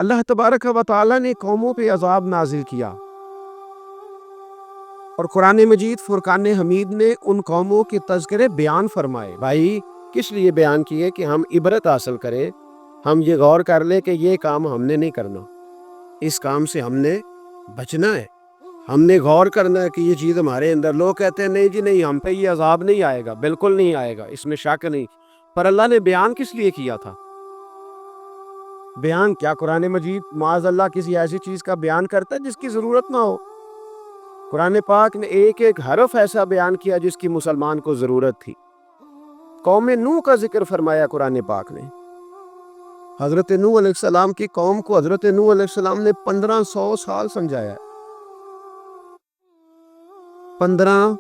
اللہ تبارک و تعالیٰ نے قوموں پہ عذاب نازل کیا، اور قرآن مجید فرقان حمید نے ان قوموں کے تذکرے بیان فرمائے۔ بھائی کس لیے بیان کیے؟ کہ ہم عبرت حاصل کریں، ہم یہ غور کر لیں کہ یہ کام ہم نے نہیں کرنا، اس کام سے ہم نے بچنا ہے، ہم نے غور کرنا ہے کہ یہ چیز ہمارے اندر۔ لوگ کہتے ہیں نہیں جی نہیں، ہم پہ یہ عذاب نہیں آئے گا، بالکل نہیں آئے گا، اس میں شک نہیں۔ پر اللہ نے بیان کس لیے کیا تھا؟ بیان کیا قرآن مجید معاذ اللہ کسی ایسی چیز کا بیان کرتا ہے جس کی ضرورت نہ ہو؟ قرآن پاک نے ایک ایک حرف ایسا بیان کیا جس کی مسلمان کو ضرورت تھی۔ قوم نوح کا ذکر فرمایا قرآن پاک نے۔ حضرت نوح علیہ السلام کی قوم کو حضرت نوح علیہ السلام نے 1500 سال سمجھایا ہے۔ 15،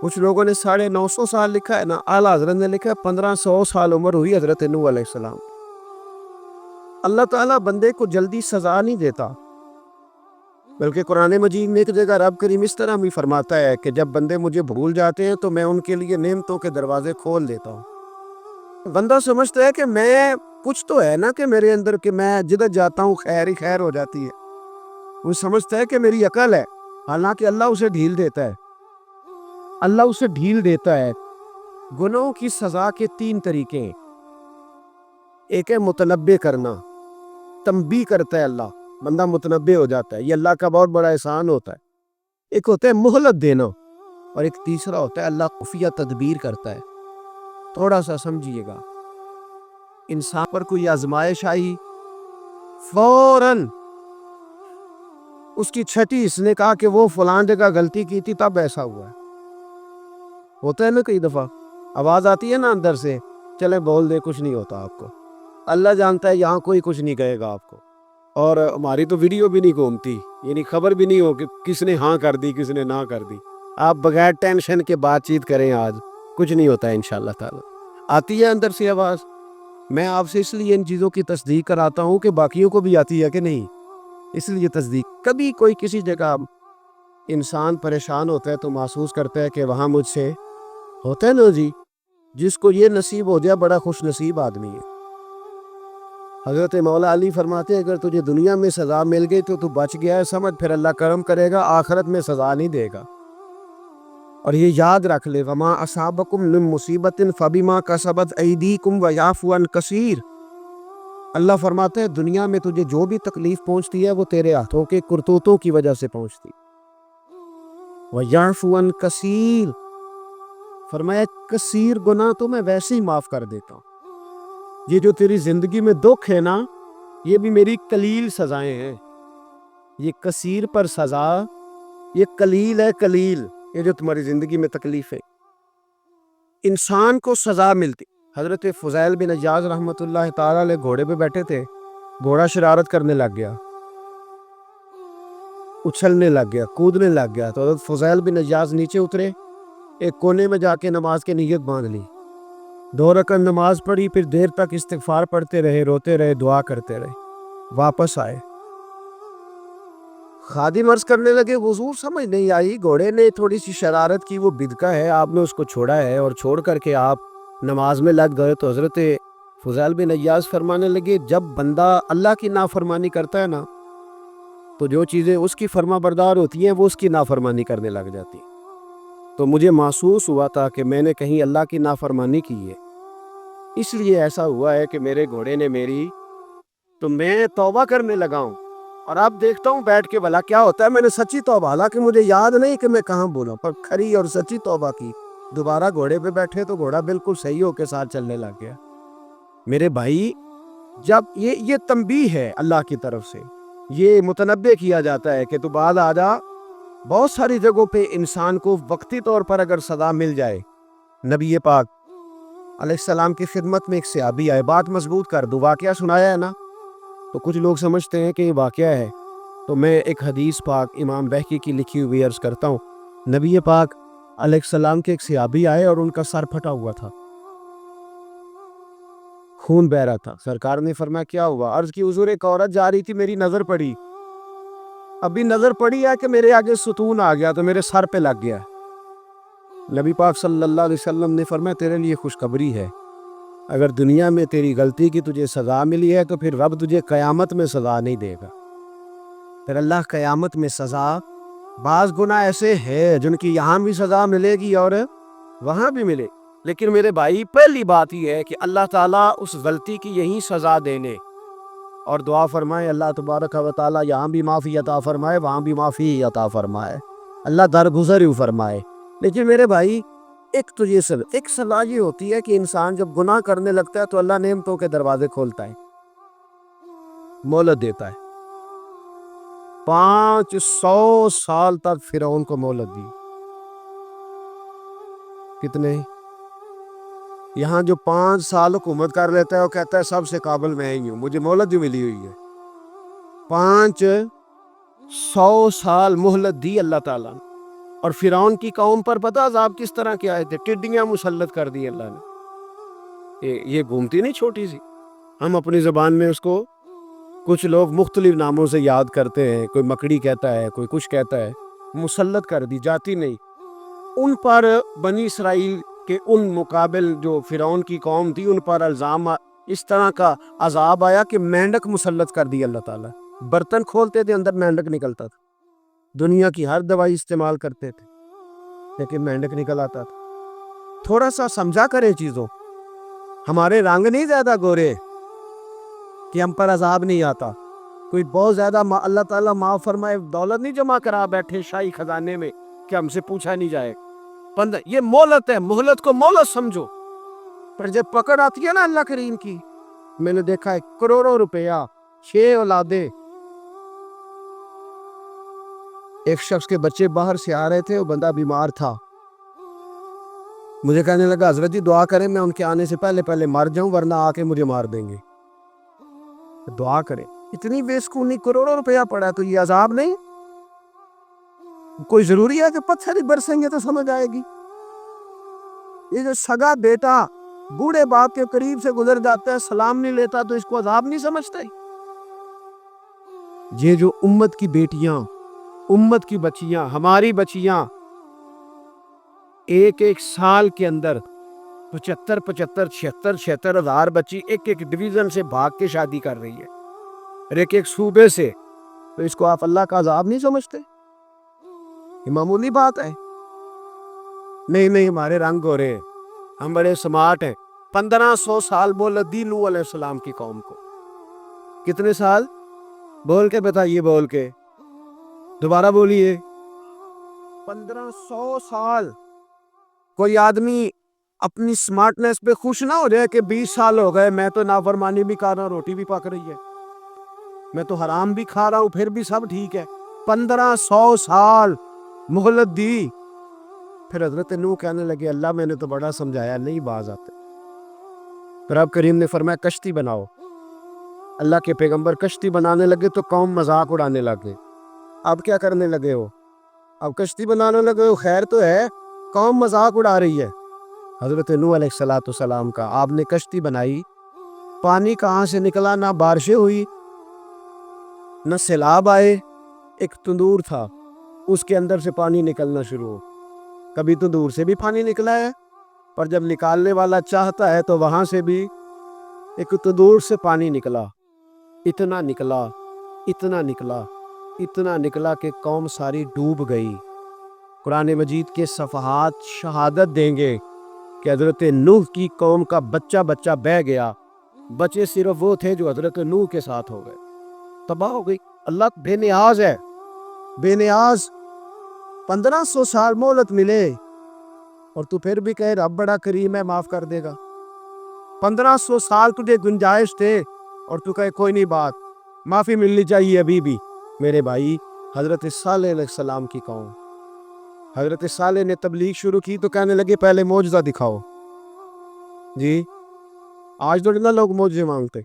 کچھ لوگوں نے 950 سال لکھا ہے نا، اعلیٰ حضرت نے لکھا ہے 1500 سال عمر ہوئی حضرت نوح علیہ السلام۔ اللہ تعالیٰ بندے کو جلدی سزا نہیں دیتا، بلکہ قرآن مجید میں ایک جگہ رب کریم اس طرح بھی فرماتا ہے کہ جب بندے مجھے بھول جاتے ہیں تو میں ان کے لیے نعمتوں کے دروازے کھول دیتا ہوں۔ بندہ سمجھتا ہے کہ میں کچھ تو ہے نا کہ میرے اندر، کہ میں جدھر جاتا ہوں خیر ہی خیر ہو جاتی ہے، وہ سمجھتا ہے کہ میری عقل ہے، حالانکہ اللہ اسے ڈھیل دیتا ہے۔ اللہ اسے ڈھیل دیتا ہے۔ گناہوں کی سزا کے 3 طریقے ہیں۔ ایک ہے متنبع کرنا، تنبیہ کرتا ہے اللہ، بندہ متنبع ہو جاتا ہے، یہ اللہ کا بہت بڑا احسان ہوتا ہے۔ ایک ہوتا ہے مہلت دینا، اور ایک تیسرا ہوتا ہے اللہ خفیہ تدبیر کرتا ہے۔ تھوڑا سا سمجھیے گا، انسان پر کوئی آزمائش آئی، فوراً اس کی چھٹی اس نے کہا کہ وہ فلاں جگہ غلطی کی تھی تب ایسا ہوا ہے۔ ہوتا ہے نا کئی دفعہ آواز آتی ہے نا اندر سے، چلے بول دے کچھ نہیں ہوتا آپ کو، اللہ جانتا ہے یہاں کوئی کچھ نہیں کہے گا آپ کو، اور ہماری تو ویڈیو بھی نہیں گھومتی، یعنی خبر بھی نہیں ہو کہ کس نے ہاں کر دی کس نے نہ کر دی۔ آپ بغیر ٹینشن کے بات چیت کریں، آج کچھ نہیں ہوتا ہے انشاءاللہ تعالی۔ آتی ہے اندر سے آواز، میں آپ سے اس لیے ان چیزوں کی تصدیق کراتا ہوں کہ باقیوں کو بھی آتی ہے کہ نہیں، اس لیے تصدیق۔ کبھی کوئی کسی جگہ انسان پریشان ہوتا ہے تو محسوس کرتا ہے کہ وہاں مجھ سے ہوتا ہے نا جی، جس کو یہ نصیب ہو جائے بڑا خوش نصیب آدمی ہے۔ حضرت مولا علی فرماتے ہیں اگر تجھے دنیا میں سزا مل گئی تو بچ گیا ہے، سمجھ پھر اللہ کرم کرے گا، آخرت میں سزا نہیں دے گا۔ اور یہ یاد رکھ لے، وما اصابکم من مصیبت فبما کسبت ایدیکم ویعفو عن کثیر۔ اللہ فرماتے ہیں دنیا میں تجھے جو بھی تکلیف پہنچتی ہے وہ تیرے ہاتھوں کے کرتوتوں کی وجہ سے پہنچتی، ویعفو عن کثیر، فرمایا کثیر گناہ تو میں ویسے ہی معاف کر دیتا ہوں۔ یہ جو تیری زندگی میں دکھ ہے نا، یہ بھی میری قلیل سزائیں ہیں۔ یہ کثیر پر سزا، یہ قلیل ہے، قلیل، یہ جو تمہاری زندگی میں تکلیف ہے۔ انسان کو سزا ملتی۔ حضرت فضیل بن عیاض رحمۃ اللہ تعالی علیہ گھوڑے پہ بیٹھے تھے، گھوڑا شرارت کرنے لگ گیا، اچھلنے لگ گیا، کودنے لگ گیا، تو حضرت فضیل بن عیاض نیچے اترے، ایک کونے میں جا کے نماز کی نیت باندھ لی، 2 رکعت نماز پڑھی، پھر دیر تک استغفار پڑھتے رہے، روتے رہے، دعا کرتے رہے، واپس آئے۔ خادم عرض کرنے لگے حضور سمجھ نہیں آئی، گھوڑے نے تھوڑی سی شرارت کی، وہ بدکا ہے، آپ نے اس کو چھوڑا ہے اور چھوڑ کر کے آپ نماز میں لگ گئے۔ تو حضرت فضیل بن عیاض فرمانے لگے جب بندہ اللہ کی نافرمانی کرتا ہے نا تو جو چیزیں اس کی فرما بردار ہوتی ہیں وہ اس کی نافرمانی کرنے لگ جاتی ہیں۔ تو مجھے محسوس ہوا تھا کہ میں نے کہیں اللہ کی نافرمانی کی ہے، اس لیے ایسا ہوا ہے کہ میرے گھوڑے نے میری، تو میں توبہ کرنے لگا ہوں، اور اب دیکھتا ہوں بیٹھ کے بھلا کیا ہوتا ہے۔ میں نے سچی توبہ، حالانکہ مجھے یاد نہیں کہ میں کہاں بولا، پر کھری اور سچی توبہ کی، دوبارہ گھوڑے پہ بیٹھے تو گھوڑا بالکل صحیح ہو کے ساتھ چلنے لگ گیا۔ میرے بھائی جب یہ تنبیہ ہے اللہ کی طرف سے، یہ متنبع کیا جاتا ہے کہ تو بعد آ جا۔ بہت ساری جگہوں پہ انسان کو وقتی طور پر اگر سزا مل جائے، نبی پاک علیہ السلام کی خدمت میں ایک صحابی آئے، بات مضبوط کر دو، واقعہ سنایا ہے نا، تو کچھ لوگ سمجھتے ہیں کہ یہ واقعہ ہے، تو میں ایک حدیث پاک امام بہقی کی لکھی ہوئی عرض کرتا ہوں۔ نبی پاک علیہ السلام کے ایک صحابی آئے اور ان کا سر پھٹا ہوا تھا، خون بہ رہا تھا۔ سرکار نے فرمایا کیا ہوا؟ عرض کی حضور ایک عورت جا رہی تھی، میری نظر پڑی، ابھی نظر پڑی ہے کہ میرے آگے ستون آ گیا تو میرے سر پہ لگ گیا۔ نبی پاک صلی اللہ علیہ وسلم نے فرمایا تیرے لیے خوشخبری ہے، اگر دنیا میں تیری غلطی کی تجھے سزا ملی ہے تو پھر رب تجھے قیامت میں سزا نہیں دے گا. پھر اللہ قیامت میں سزا، بعض گناہ ایسے ہیں جن کی یہاں بھی سزا ملے گی اور وہاں بھی ملے، لیکن میرے بھائی پہلی بات یہ ہے کہ اللہ تعالیٰ اس غلطی کی یہی سزا دینے. اور دعا فرمائے اللہ تبارک و تعالیٰ یہاں بھی معافی عطا فرمائے، وہاں بھی معافی عطا فرمائے، اللہ درگزر ہی فرمائے. لیکن میرے بھائی ایک سزا یہ ہوتی ہے کہ انسان جب گناہ کرنے لگتا ہے تو اللہ نعمتوں کے دروازے کھولتا ہے، مہلت دیتا ہے. 500 سال تک فرعون کو مہلت دی. کتنے؟ یہاں جو 5 سال حکومت کر لیتا ہے وہ کہتا ہے سب سے قابل میں ہی ہوں، مجھے مہلت جو ملی ہوئی ہے. 500 سال مہلت دی اللہ تعالیٰ نے. اور فرعون کی قوم پر پتہ عذاب کس طرح کے آئے تھے؟ ٹڈیاں مسلط کر دی اللہ نے. یہ گھومتی نہیں چھوٹی سی، ہم اپنی زبان میں اس کو کچھ لوگ مختلف ناموں سے یاد کرتے ہیں، کوئی مکڑی کہتا ہے، کوئی کچھ کہتا ہے. مسلط کر دی، جاتی نہیں. ان پر بنی اسرائیل کے ان مقابل جو فرعون کی قوم تھی ان پر الزام اس طرح کا عذاب آیا کہ مینڈک مسلط کر دی اللہ تعالیٰ. برتن کھولتے تھے اندر مینڈک نکلتا تھا، دنیا کی ہر دوائی استعمال کرتے تھے لیکن مینڈک نکل آتا تھا. تھوڑا سا سمجھا کریں چیزوں. ہمارے رنگ نہیں زیادہ گورے کہ ہم پر عذاب نہیں آتا. کوئی بہت زیادہ اللہ تعالیٰ معاف فرمائے دولت نہیں جمع کرا بیٹھے شاہی خزانے میں کہ ہم سے پوچھا نہیں جائے. یہ مہلت ہے، مہلت کو مہلت سمجھو. پر جب پکڑ آتی ہے نا اللہ کریم کی، میں نے دیکھا ہے کروڑوں روپیہ، 6 اولادیں. ایک شخص کے بچے باہر سے آ رہے تھے، وہ بندہ بیمار تھا. مجھے کہنے لگا حضرت جی دعا کریں میں ان کے آنے سے پہلے مر جاؤں ورنہ آ کے مجھے مار دیں گے. دعا کریں. اتنی بے سکونی، کروڑوں روپیہ پڑا ہے تو یہ عذاب نہیں؟ کوئی ضروری ہے کہ پتھر ہی برسیں گے تو سمجھ آئے گی؟ یہ جو سگا بیٹا بوڑھے باپ کے قریب سے گزر جاتا ہے سلام نہیں لیتا تو اس کو عذاب نہیں سمجھتے؟ یہ جو امت کی بیٹیاں، امت کی بچیاں، ہماری بچیاں ایک سال کے اندر 75 ہزار بچی ایک ڈویژن سے بھاگ کے شادی کر رہی ہے اور ایک صوبے سے، تو اس کو آپ اللہ کا عذاب نہیں سمجھتے؟ یہ معمولی بات ہے. نہیں ہمارے رنگ ہو رہے، ہم بڑے سمارٹ ہیں. 1500 سال مہلت دی نوح علیہ السلام کی قوم کو. کتنے سال؟ بول کے بتائیے، بول کے دوبارہ بولیے. 1500 سال. کوئی آدمی اپنی سمارٹنس پہ خوش نہ ہو جائے کہ 20 سال ہو گئے میں تو نافرمانی بھی کر رہا ہوں، روٹی بھی پک رہی ہے، میں تو حرام بھی کھا رہا ہوں، پھر بھی سب ٹھیک ہے. 1500 سال مہلت دی. پھر حضرت نوح کہنے لگے اللہ میں نے تو بڑا سمجھایا نہیں باز آتے. پھر رب کریم نے فرمایا کشتی بناؤ. اللہ کے پیغمبر کشتی بنانے لگے تو قوم مذاق اڑانے لگے. اب کیا کرنے لگے ہو؟ اب کشتی بنانے لگے ہو، خیر تو ہے، قوم مذاق اڑا رہی ہے. حضرت نوح علیہ السلام کا آپ نے کشتی بنائی، پانی کہاں سے نکلا؟ نہ بارشیں ہوئی نہ سیلاب آئے. ایک تندور تھا، اس کے اندر سے پانی نکلنا شروع ہو. کبھی تندور سے بھی پانی نکلا ہے، پر جب نکالنے والا چاہتا ہے تو وہاں سے بھی ایک تندور سے پانی نکلا. اتنا نکلا، اتنا نکلا، اتنا نکلا کہ قوم ساری ڈوب گئی. قرآن مجید کے صفحات شہادت دیں گے کہ حضرت نوح کی قوم کا بچہ بہہ گیا. بچے صرف وہ تھے جو حضرت نوح کے ساتھ ہو گئے، تباہ ہو گئی. اللہ بے نیاز ہے، بے نیاز. 1500 سال مہلت ملے اور تو پھر بھی کہے رب بڑا کریم ہے معاف کر دے گا. 1500 سال تجھے گنجائش تھے اور تو کہے کوئی نہیں، بات معافی ملنی چاہیے ابھی بھی. میرے بھائی حضرت صالح علیہ السلام کی قوم، حضرت صالح نے تبلیغ شروع کی تو کہنے لگے پہلے معجزہ دکھاؤ. جی آج تو اتنا لوگ معجزے مانگتے.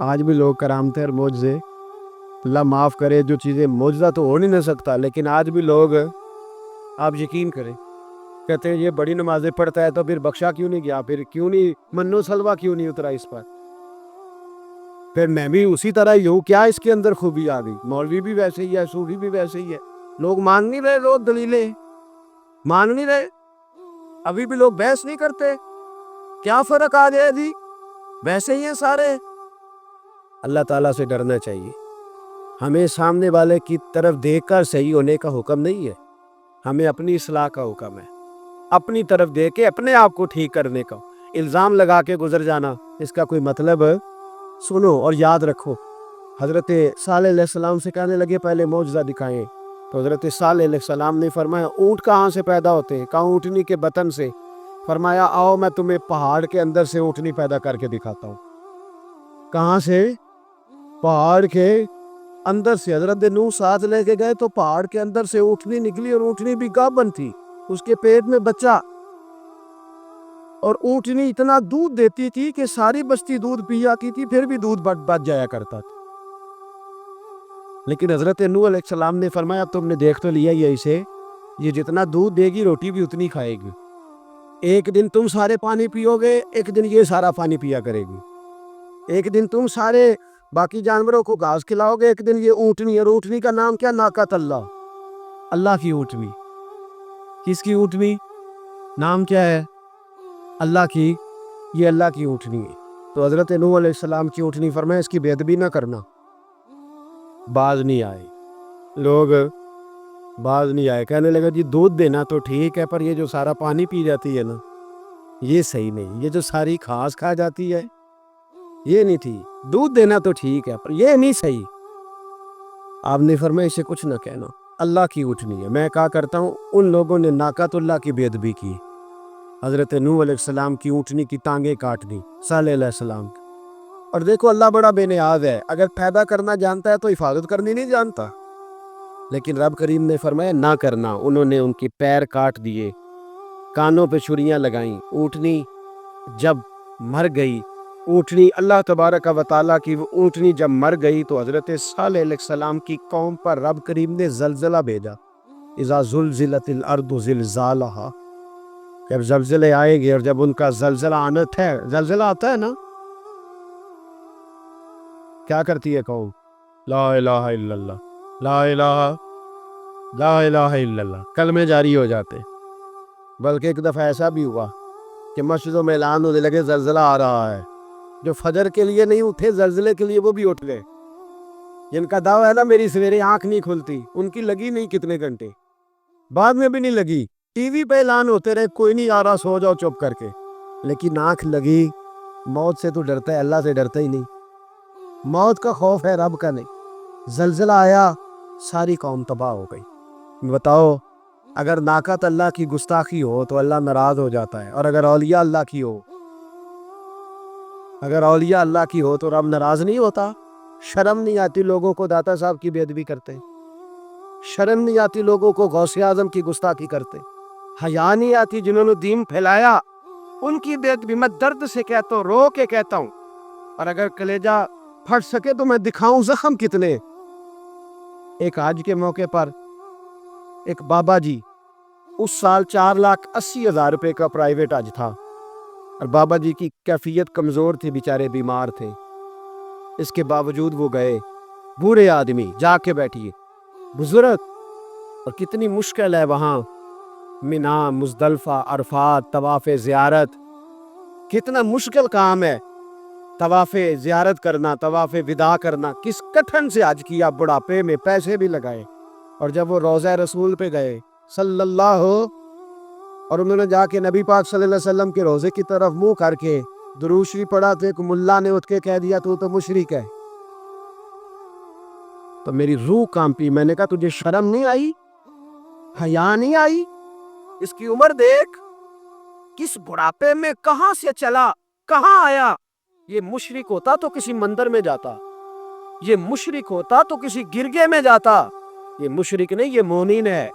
آج بھی لوگ کرامتیں اور معجزے، اللہ معاف کرے جو چیزیں معجزہ تو ہو نہیں نہ سکتا، لیکن آج بھی لوگ، آپ یقین کریں، کہتے ہیں یہ بڑی نمازیں پڑھتا ہے تو پھر بخشا کیوں نہیں گیا، پھر کیوں نہیں منو سلوہ کیوں نہیں اترا اس پر، پھر میں بھی اسی طرح ہی ہوں، کیا اس کے اندر خوبی آ گئی؟ مولوی بھی ویسے ہی ہے، صوفی بھی ویسے ہی ہے. لوگ مان نہیں رہے، لوگ دلیلیں مان نہیں رہے. ابھی بھی لوگ بحث نہیں کرتے، کیا فرق آ گیا جی، ویسے ہی ہیں سارے۔ اللہ تعالیٰ سے ڈرنا چاہیے، ہمیں سامنے والے کی طرف دیکھ کر صحیح ہونے کا حکم نہیں ہے، ہمیں اپنی اصلاح کا حکم ہے، اپنی طرف دیکھ کے اپنے آپ کو ٹھیک کرنے کا۔ الزام لگا کے گزر جانا اس کا کوئی مطلب ہے؟ سنو اور یاد رکھو، حضرت صالح علیہ السلام سے کہنے لگے پہلے معجزہ دکھائیں، تو حضرت صالح علیہ السلام نے فرمایا اونٹ کہاں سے پیدا ہوتے ہیں؟ کہا اونٹنی کے بطن سے۔ فرمایا آؤ میں تمہیں پہاڑ کے اندر سے اونٹنی پیدا کر کے دکھاتا ہوں۔ کہاں سے؟ پہاڑ کے اندر سے۔ حضرت نوح ساتھ لے کے گئے تو پہاڑ کے اندر سے اونٹنی نکلی، اور اونٹنی بھی گابن تھی، اس کے پیٹ میں بچہ، اور اونٹنی اتنا دودھ دیتی تھی کہ ساری بستی دودھ پی جاتی تھی، پھر بھی دودھ بچ جایا کرتا تھا۔ لیکن حضرت نوح علیہ السلام نے فرمایا تم نے دیکھ تو لیا یہ اسے، یہ جتنا دودھ دے گی روٹی بھی اتنی کھائے گی، ایک دن تم سارے پانی پیو گے، ایک دن یہ سارا پانی پیا کرے گی، ایک دن تم سارے باقی جانوروں کو گھاس کھلاؤ گے، ایک دن یہ اونٹنی، اور اونٹنی کا نام کیا؟ ناقۃ اللہ، اللہ کی اونٹنی۔ کس کی اونٹنی؟ نام کیا ہے؟ اللہ کی، یہ اللہ کی اونٹنی ہے۔ تو حضرت نوح علیہ السلام کی اونٹنی فرمایا اس کی بے ادبی نہ کرنا۔ باز نہیں آئے لوگ، باز نہیں آئے، کہنے لگا جی دودھ دینا تو ٹھیک ہے، پر یہ جو سارا پانی پی جاتی ہے نا یہ صحیح نہیں، یہ جو ساری گھاس کھا جاتی ہے یہ نہیں تھی، دودھ دینا تو ٹھیک ہے پر یہ نہیں صحیح۔ آپ نے فرمایا اسے کچھ نہ کہنا، اللہ کی اونٹنی ہے۔ میں کہا کرتا ہوں ان لوگوں نے ناقۃ اللہ کی بے ادبی کی، حضرت نوح علیہ السلام کی اونٹنی کی ٹانگیں کاٹ دی، صالح علیہ السلام کی۔ اور دیکھو اللہ بڑا بے نیاز ہے، اگر پیدا کرنا جانتا ہے تو حفاظت کرنی نہیں جانتا؟ لیکن رب کریم نے فرمایا نہ کرنا، انہوں نے ان کی پیر کاٹ دیے، کانوں پہ چھریاں لگائیں۔ اونٹنی جب مر گئی، اونٹنی اللہ تبارک و تعالیٰ کی وہ اونٹنی جب مر گئی تو حضرت صالح علیہ السلام کی قوم پر رب کریم نے زلزلہ بھیجا، اذا زلزلت الارض زلزالہا، جب زلزلے آئے گے، اور جب ان کا زلزلہ آنت ہے، زلزلہ آتا ہے نا، کیا کرتی ہے قوم؟ لا الہ الا اللہ، لا الہ، لا الہ الا اللہ، کلمے جاری ہو جاتے۔ بلکہ ایک دفعہ ایسا بھی ہوا کہ مسجدوں میں اعلان ہونے لگے زلزلہ آ رہا ہے، جو فجر کے لیے نہیں اٹھے زلزلے کے لیے وہ بھی اٹھ گئے، جن کا دعویٰ ہے نا میری سویرے آنکھ نہیں کھلتی، ان کی لگی نہیں کتنے گھنٹے، بعد میں بھی نہیں لگی، ٹی وی پہ اعلان ہوتے رہے کوئی نہیں آ رہا سو جاؤ چپ کر کے، لیکن آنکھ لگی۔ موت سے تو ڈرتا ہے، اللہ سے ڈرتا ہی نہیں، موت کا خوف ہے رب کا نہیں۔ زلزلہ آیا ساری قوم تباہ ہو گئی۔ بتاؤ اگر ناقۃ اللہ کی گستاخی ہو تو اللہ ناراض ہو جاتا ہے، اور اگر اولیاء اللہ کی ہو، اگر اولیاء اللہ کی ہو تو رب ناراض نہیں ہوتا؟ شرم نہیں آتی لوگوں کو داتا صاحب کی بے ادبی کرتے؟ شرم نہیں آتی لوگوں کو غوث اعظم کی گستاخی کرتے؟ حیا نہیں آتی جنہوں نے دین پھیلایا ان کی بے ادبی؟ میں درد سے کہتا ہوں، رو کے کہتا ہوں، اور اگر کلیجہ پھٹ سکے تو میں دکھاؤں زخم کتنے۔ ایک حج کے موقع پر ایک بابا جی، اس سال 4,80,000 روپے کا پرائیویٹ حج تھا، اور بابا جی کی کیفیت کمزور تھی، بیچارے بیمار تھے، اس کے باوجود وہ گئے، بوڑھے آدمی، جا کے بیٹھیے، بزرگ، اور کتنی مشکل ہے وہاں مینا، مزدلفہ، عرفات، طواف زیارت، کتنا مشکل کام ہے طواف زیارت کرنا، طواف وداع کرنا، کس کٹھن سے حج کیا، بڑھاپے میں پیسے بھی لگائے، اور جب وہ روضہ رسول پہ گئے صلی اللہ، اور انہوں نے جا کے نبی پاک صلی اللہ علیہ وسلم کے روضے کی طرف منہ کر کے درود شریف پڑھا تو ایک ملا نے اٹھ کے کہہ دیا تو مشرک ہے۔ تو میری روح کانپی، میں نے کہا تجھے شرم نہیں آئی، حیا نہیں آئی؟ اس کی عمر دیکھ، کس بڑھاپے میں کہاں سے چلا کہاں آیا۔ یہ مشرک ہوتا تو کسی مندر میں جاتا، یہ مشرک ہوتا تو کسی گرگے میں جاتا، یہ مشرک نہیں، یہ مومن ہے،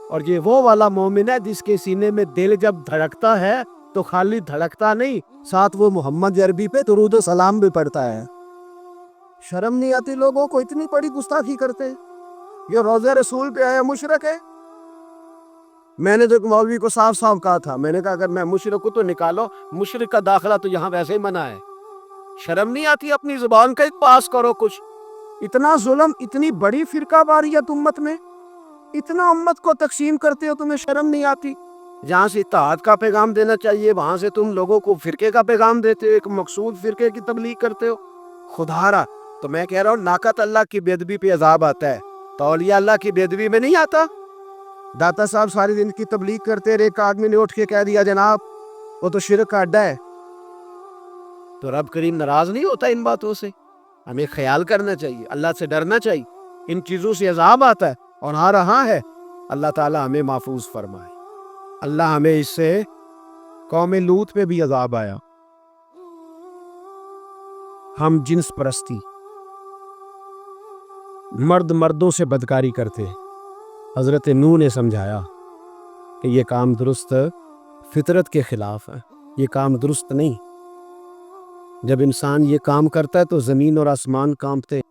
اور یہ وہ والا مومن ہے جس کے سینے میں دل جب دھڑکتا ہے تو خالی دھڑکتا نہیں، ساتھ وہ محمد عربی پہ درود و سلام بھی پڑھتا ہے۔ شرم نہیں آتی لوگوں کو؟ اتنی بڑی گستاخی کرتے، یہ روضہ رسول پہ آیا مشرک ہے۔ میں نے تو ایک مولوی کو صاف صاف کہا تھا، میں نے کہا اگر میں مشرک ہوں تو نکالو، مشرک کا داخلہ تو یہاں ویسے ہی منع ہے، شرم نہیں آتی؟ اپنی زبان کا پاس کرو کچھ۔ اتنا ظلم، اتنی بڑی فرقہ واریت امت میں، اتنا امت کو تقسیم کرتے ہو، تمہیں شرم نہیں آتی؟ جہاں سے اتحاد کا پیغام دینا چاہیے وہاں سے تم لوگوں کو فرقے کا پیغام دیتے ہو، ایک مقصود فرقے کی تبلیغ کرتے ہو۔ خدا را تو میں کہہ رہا ہوں ناقت اللہ کی بے ادبی پہ عذاب آتا ہے، تو اولیاء اللہ کی بے ادبی میں نہیں آتا۔ داتا صاحب ساری دن کی تبلیغ کرتے رہے، ایک آدمی نے اٹھ کے کہہ دیا جناب وہ تو شرک کا اڈا ہے، تو رب کریم ناراض نہیں ہوتا ان باتوں سے؟ ہمیں خیال کرنا چاہیے، اللہ سے ڈرنا چاہیے، ان چیزوں سے عذاب آتا ہے اور آ رہا ہے۔ اللہ تعالیٰ ہمیں محفوظ فرمائے۔ اللہ ہمیں اس سے قوم لوط پہ بھی عذاب آیا، ہم جنس پرستی، مرد مردوں سے بدکاری کرتے، حضرت نوح نے سمجھایا کہ یہ کام درست فطرت کے خلاف ہے، یہ کام درست نہیں۔ جب انسان یہ کام کرتا ہے تو زمین اور آسمان کانپتے ہیں۔